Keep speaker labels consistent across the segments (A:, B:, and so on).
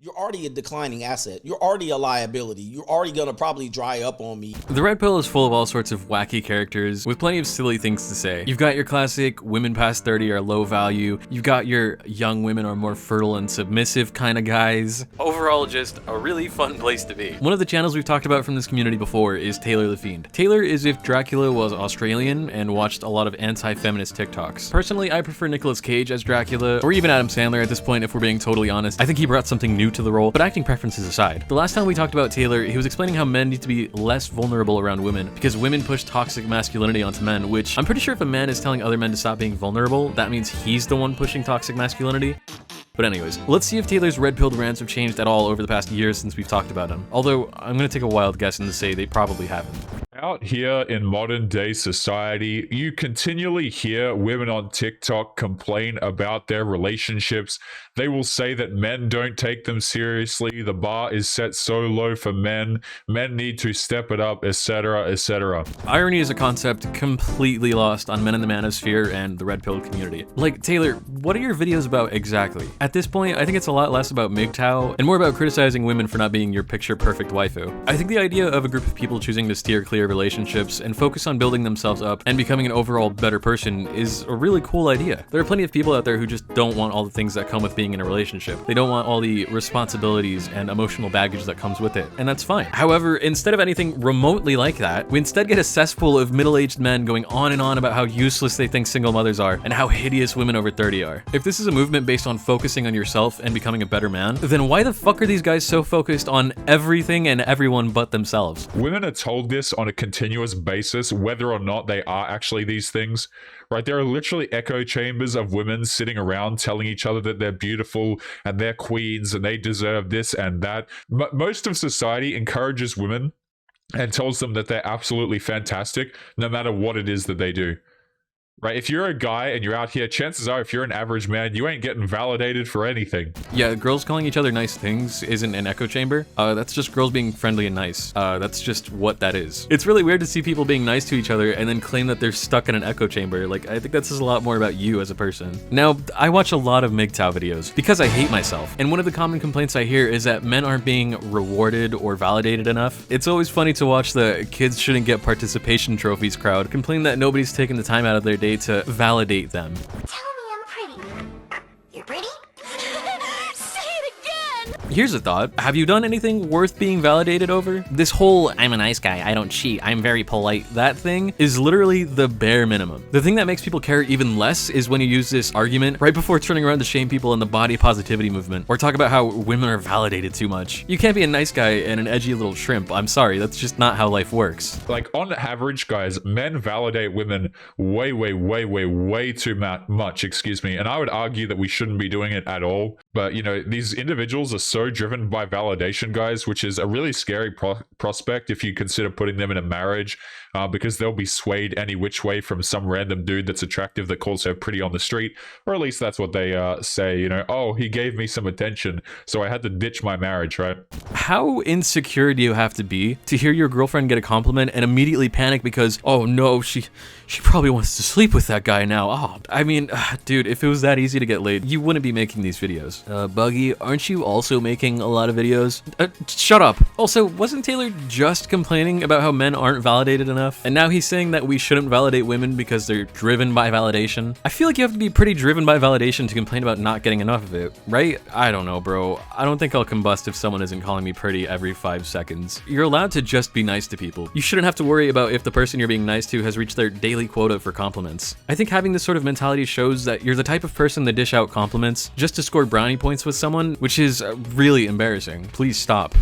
A: You're already a declining asset. You're already a liability. You're already gonna probably dry up on me.
B: The Red Pill is full of all sorts of wacky characters with plenty of silly things to say. You've got your classic women past 30 are low value. You've got your young women are more fertile and submissive kind of guys. Overall, just a really fun place to be. One of the channels we've talked about from this community before is Taylor the Fiend. Taylor is if Dracula was Australian and watched a lot of anti-feminist TikToks. Personally, I prefer Nicolas Cage as Dracula, or even Adam Sandler at this point if we're being totally honest. I think he brought something new to the role, but acting preferences aside. The last time we talked about Taylor, he was explaining how men need to be less vulnerable around women because women push toxic masculinity onto men, which I'm pretty sure if a man is telling other men to stop being vulnerable, that means he's the one pushing toxic masculinity. But anyways, let's see if Taylor's red-pilled rants have changed at all over the past years since we've talked about him. Although, I'm gonna take a wild guess and say they probably haven't.
C: Out here in modern day society, you continually hear women on TikTok complain about their relationships. They will say that men don't take them seriously, the bar is set so low for men need to step it up, etc, etc.
B: Irony is a concept completely lost on men in the manosphere and the red-pilled community. Like, Taylor, what are your videos about exactly? At this point, I think it's a lot less about MGTOW and more about criticizing women for not being your picture-perfect waifu. I think the idea of a group of people choosing to steer clear of relationships and focus on building themselves up and becoming an overall better person is a really cool idea. There are plenty of people out there who just don't want all the things that come with being in a relationship. They don't want all the responsibilities and emotional baggage that comes with it, and that's fine. However, instead of anything remotely like that, we instead get a cesspool of middle-aged men going on and on about how useless they think single mothers are and how hideous women over 30 are. If this is a movement based on focusing on yourself and becoming a better man, then why the fuck are these guys so focused on everything and everyone but themselves?
C: Women are told this on a continuous basis, whether or not they are actually these things, right? There are literally echo chambers of women sitting around telling each other that they're beautiful and they're queens and they deserve this and that. Most of society encourages women and tells them that they're absolutely fantastic no matter what it is that they do. Right, if you're a guy and you're out here, chances are if you're an average man, you ain't getting validated for anything.
B: Yeah, girls calling each other nice things isn't an echo chamber. That's just girls being friendly and nice. That's just what that is. It's really weird to see people being nice to each other and then claim that they're stuck in an echo chamber. Like, I think that says a lot more about you as a person. Now, I watch a lot of MGTOW videos because I hate myself. And one of the common complaints I hear is that men aren't being rewarded or validated enough. It's always funny to watch the kids shouldn't get participation trophies crowd complain that nobody's taking the time out of their day to validate them.
D: Tell me I'm pretty. You're pretty? Say it again!
B: Here's a thought. Have you done anything worth being validated over? This whole, I'm a nice guy, I don't cheat, I'm very polite, that thing is literally the bare minimum. The thing that makes people care even less is when you use this argument right before turning around to shame people in the body positivity movement, or talk about how women are validated too much. You can't be a nice guy and an edgy little shrimp. I'm sorry, that's just not how life works.
C: Like, on average, guys, men validate women way too much, excuse me. And I would argue that we shouldn't be doing it at all. But, you know, these individuals are so driven by validation, guys, which is a really scary prospect if you consider putting them in a marriage, because they'll be swayed any which way from some random dude that's attractive that calls her pretty on the street, or at least that's what they say, you know, oh, he gave me some attention, so I had to ditch my marriage, right?
B: How insecure do you have to be to hear your girlfriend get a compliment and immediately panic because, oh no, she probably wants to sleep with that guy now. Oh, I mean, dude, if it was that easy to get laid, you wouldn't be making these videos. Buggy, aren't you also making a lot of videos? Shut up. Also, wasn't Taylor just complaining about how men aren't validated enough? And now he's saying that we shouldn't validate women because they're driven by validation? I feel like you have to be pretty driven by validation to complain about not getting enough of it, right? I don't know, bro. I don't think I'll combust if someone isn't calling me pretty every 5 seconds. You're allowed to just be nice to people. You shouldn't have to worry about if the person you're being nice to has reached their daily quota for compliments. I think having this sort of mentality shows that you're the type of person to dish out compliments just to score brownie points with someone, which is really embarrassing. Please stop.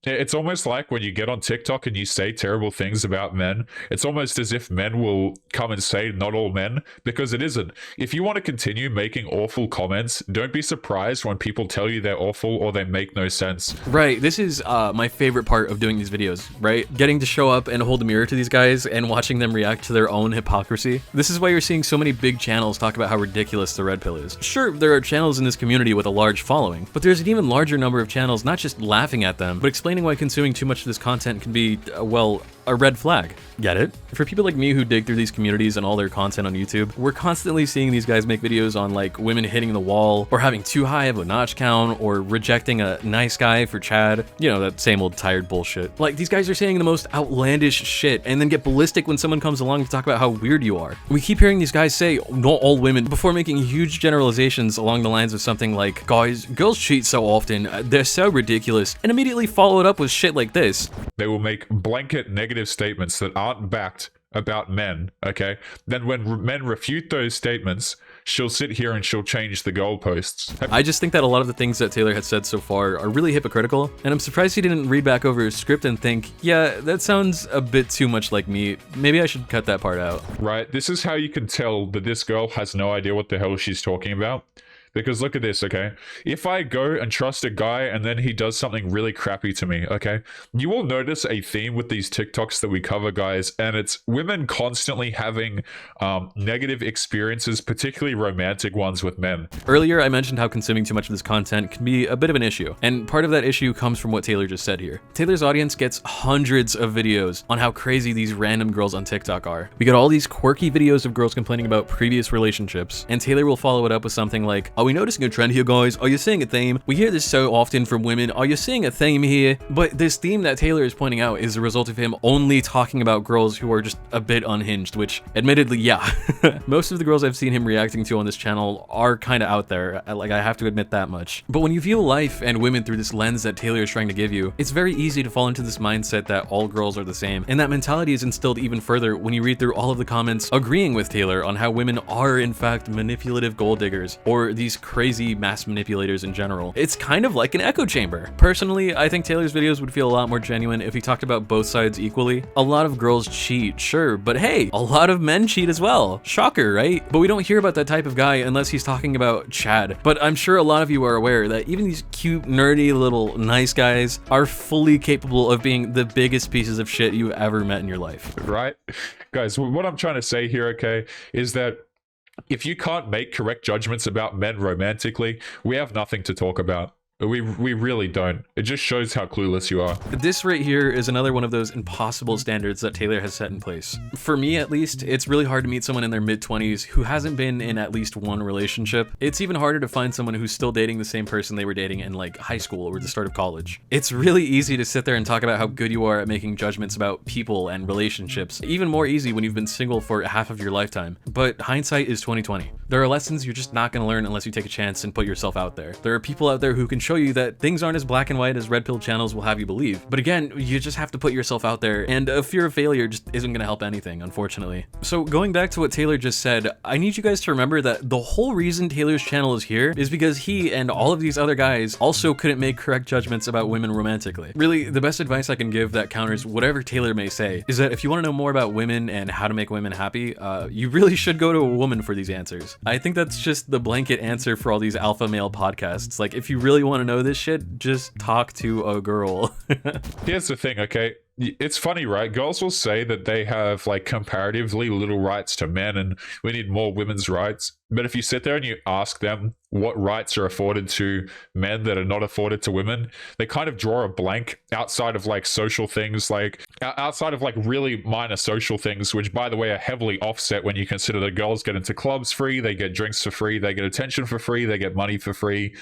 C: It's almost like when you get on TikTok and you say terrible things about men, it's almost as if men will come and say not all men, because it isn't. If you want to continue making awful comments, don't be surprised when people tell you they're awful or they make no sense.
B: Right, this is my favorite part of doing these videos, right? Getting to show up and hold a mirror to these guys and watching them react to their own hypocrisy. This is why you're seeing so many big channels talk about how ridiculous the Red Pill is. Sure, there are channels in this community with a large following, but there's an even larger number of channels not just laughing at them, but explaining why consuming too much of this content can be, well, a red flag. Get it? For people like me who dig through these communities and all their content on YouTube, we're constantly seeing these guys make videos on like women hitting the wall, or having too high of a notch count, or rejecting a nice guy for Chad. You know, that same old tired bullshit. Like, these guys are saying the most outlandish shit and then get ballistic when someone comes along to talk about how weird you are. We keep hearing these guys say, not all women, before making huge generalizations along the lines of something like, guys, girls cheat so often, they're so ridiculous, and immediately follow it up with shit like this.
C: They will make blanket negative statements that aren't backed about men, okay? Then when men refute those statements, she'll sit here and she'll change the goalposts.
B: I just think that a lot of the things that Taylor has said so far are really hypocritical, and I'm surprised he didn't read back over his script and think, yeah, that sounds a bit too much like me. Maybe I should cut that part out.
C: Right? This is how you can tell that this girl has no idea what the hell she's talking about. Because look at this, okay? If I go and trust a guy and then he does something really crappy to me, okay? You will notice a theme with these TikToks that we cover, guys, and it's women constantly having negative experiences, particularly romantic ones with men.
B: Earlier, I mentioned how consuming too much of this content can be a bit of an issue, and part of that issue comes from what Taylor just said here. Taylor's audience gets hundreds of videos on how crazy these random girls on TikTok are. We get all these quirky videos of girls complaining about previous relationships, and Taylor will follow it up with something like, are we noticing a trend here, guys? Are you seeing a theme? We hear this so often from women. Are you seeing a theme here? But this theme that Taylor is pointing out is the result of him only talking about girls who are just a bit unhinged, which admittedly, yeah. Most of the girls I've seen him reacting to on this channel are kind of out there. Like, I have to admit that much. But when you view life and women through this lens that Taylor is trying to give you, it's very easy to fall into this mindset that all girls are the same. And that mentality is instilled even further when you read through all of the comments agreeing with Taylor on how women are in fact manipulative gold diggers, or these crazy mass manipulators in general. It's kind of like an echo chamber. Personally, I think Taylor's videos would feel a lot more genuine if he talked about both sides equally. A lot of girls cheat, sure, but hey, a lot of men cheat as well. Shocker, right? But we don't hear about that type of guy unless he's talking about Chad. But I'm sure a lot of you are aware that even these cute, nerdy little nice guys are fully capable of being the biggest pieces of shit you've ever met in your life.
C: Right? Guys, what I'm trying to say here, okay, is that if you can't make correct judgments about men romantically, we have nothing to talk about. We really don't. It just shows how clueless you are.
B: This right here is another one of those impossible standards that Taylor has set in place. For me, at least, it's really hard to meet someone in their mid-20s who hasn't been in at least one relationship. It's even harder to find someone who's still dating the same person they were dating in like high school or the start of college. It's really easy to sit there and talk about how good you are at making judgments about people and relationships. Even more easy when you've been single for half of your lifetime. But hindsight is 2020. There are lessons you're just not going to learn unless you take a chance and put yourself out there. There are people out there who can show you that things aren't as black and white as RedPilled channels will have you believe. But again, you just have to put yourself out there, and a fear of failure just isn't going to help anything, unfortunately. So going back to what Taylor just said, I need you guys to remember that the whole reason Taylor's channel is here is because he and all of these other guys also couldn't make correct judgments about women romantically. Really, the best advice I can give that counters whatever Taylor may say is that if you want to know more about women and how to make women happy, you really should go to a woman for these answers. I think that's just the blanket answer for all these alpha male podcasts. Like, if you really want to know this shit, just talk to a girl.
C: Here's the thing, okay? It's funny, right? Girls will say that they have like comparatively little rights to men and we need more women's rights. But if you sit there and you ask them what rights are afforded to men that are not afforded to women, they kind of draw a blank outside of like social things, like outside of like really minor social things, which by the way are heavily offset when you consider that girls get into clubs free, they get drinks for free, they get attention for free, they get money for free.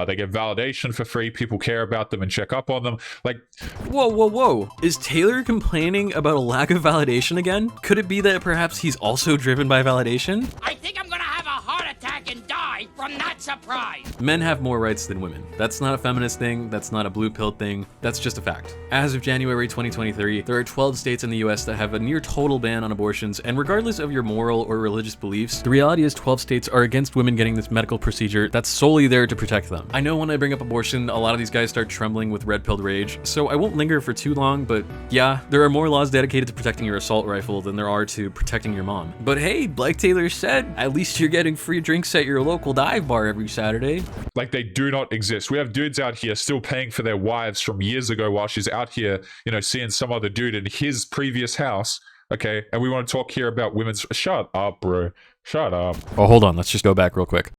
C: They get validation for free. People care about them and check up on them. Like,
B: whoa. Is Taylor complaining about a lack of validation again? Could it be that perhaps he's also driven by validation?
E: I think I'm gonna have a heart attack and die from that surprise.
B: Men have more rights than women. That's not a feminist thing. That's not a blue pill thing. That's just a fact. As of January 2023, there are 12 states in the US that have a near total ban on abortions, and regardless of your moral or religious beliefs, the reality is 12 states are against women getting this medical procedure that's solely there to protect them. I know when I bring up abortion, a lot of these guys start trembling with red-pilled rage, so I won't linger for too long, but yeah, there are more laws dedicated to protecting your assault rifle than there are to protecting your mom. But hey, like Taylor said, at least you're getting free drinks at your local dive bar every Saturday.
C: Like, they do not exist. We have dudes out here still paying for their wives from years ago while she's out here, you know, seeing some other dude in his previous house. Okay, and we want to talk here about women's... Shut up, bro. Shut up.
B: Oh, hold on. Let's just go back real quick.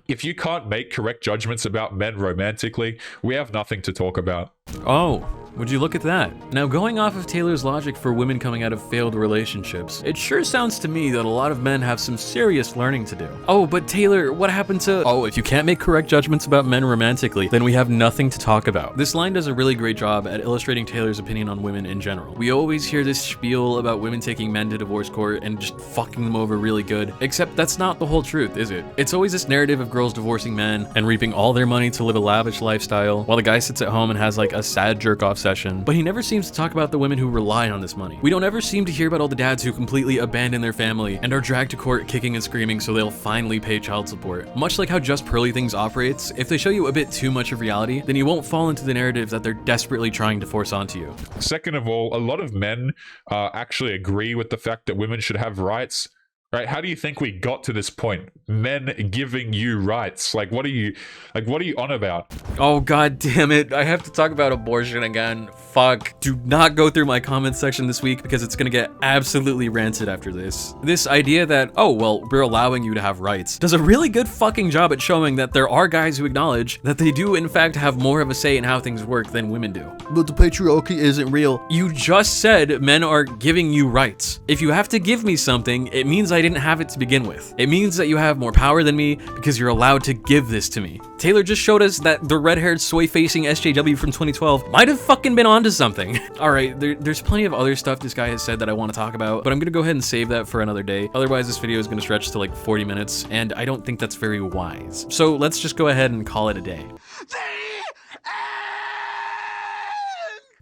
C: If you can't make correct judgments about men romantically, we have nothing to talk about.
B: Oh, would you look at that? Now, going off of Taylor's logic for women coming out of failed relationships, it sure sounds to me that a lot of men have some serious learning to do. Oh, but Taylor, what happened to... Oh, if you can't make correct judgments about men romantically, then we have nothing to talk about. This line does a really great job at illustrating Taylor's opinion on women in general. We always hear this spiel about women taking men to divorce court and just fucking them over really good, except that's not the whole truth, is it? It's always this narrative of girls divorcing men and reaping all their money to live a lavish lifestyle, while the guy sits at home and has like a sad jerk-off session, but he never seems to talk about the women who rely on this money. We don't ever seem to hear about all the dads who completely abandon their family and are dragged to court kicking and screaming so they'll finally pay child support. Much like how Just Pearly Things operates, if they show you a bit too much of reality, then you won't fall into the narrative that they're desperately trying to force onto you.
C: Second of all, a lot of men actually agree with the fact that women should have rights. Right? How do you think we got to this point? Men giving you rights. What are you on about?
B: Oh, god damn it. I have to talk about abortion again. Fuck. Do not go through my comment section this week because it's gonna get absolutely rancid after this. This idea that, oh, well, we're allowing you to have rights does a really good fucking job at showing that there are guys who acknowledge that they do in fact have more of a say in how things work than women do. But the patriarchy isn't real. You just said men are giving you rights. If you have to give me something, it means I didn't have it to begin with. It means that you have more power than me because you're allowed to give this to me. Taylor just showed us that the red-haired soy-facing SJW from 2012 might have fucking been onto something. All right, there's plenty of other stuff this guy has said that I want to talk about, but I'm gonna go ahead and save that for another day. Otherwise, this video is gonna stretch to like 40 minutes, and I don't think that's very wise. So let's just go ahead and call it a day.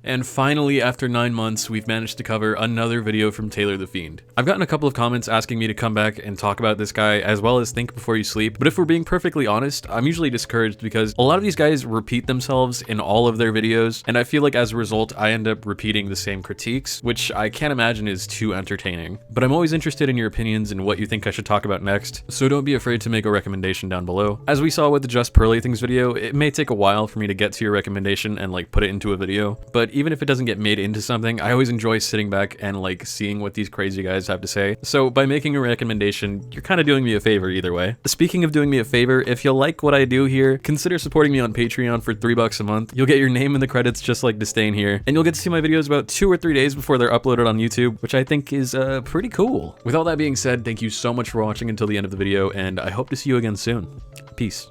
B: And finally, after 9 months, we've managed to cover another video from Taylor the Fiend. I've gotten a couple of comments asking me to come back and talk about this guy, as well as Think Before You Sleep, but if we're being perfectly honest, I'm usually discouraged because a lot of these guys repeat themselves in all of their videos, and I feel like as a result, I end up repeating the same critiques, which I can't imagine is too entertaining. But I'm always interested in your opinions and what you think I should talk about next, so don't be afraid to make a recommendation down below. As we saw with the Just Pearly Things video, it may take a while for me to get to your recommendation and like put it into a video, but even if it doesn't get made into something, I always enjoy sitting back and like seeing what these crazy guys have to say. So by making a recommendation, you're kind of doing me a favor either way. Speaking of doing me a favor, if you like what I do here, consider supporting me on Patreon for $3 a month. You'll get your name in the credits just like Disdain here, and you'll get to see my videos about 2 or 3 days before they're uploaded on YouTube, which I think is pretty cool. With all that being said, thank you so much for watching until the end of the video, and I hope to see you again soon. Peace.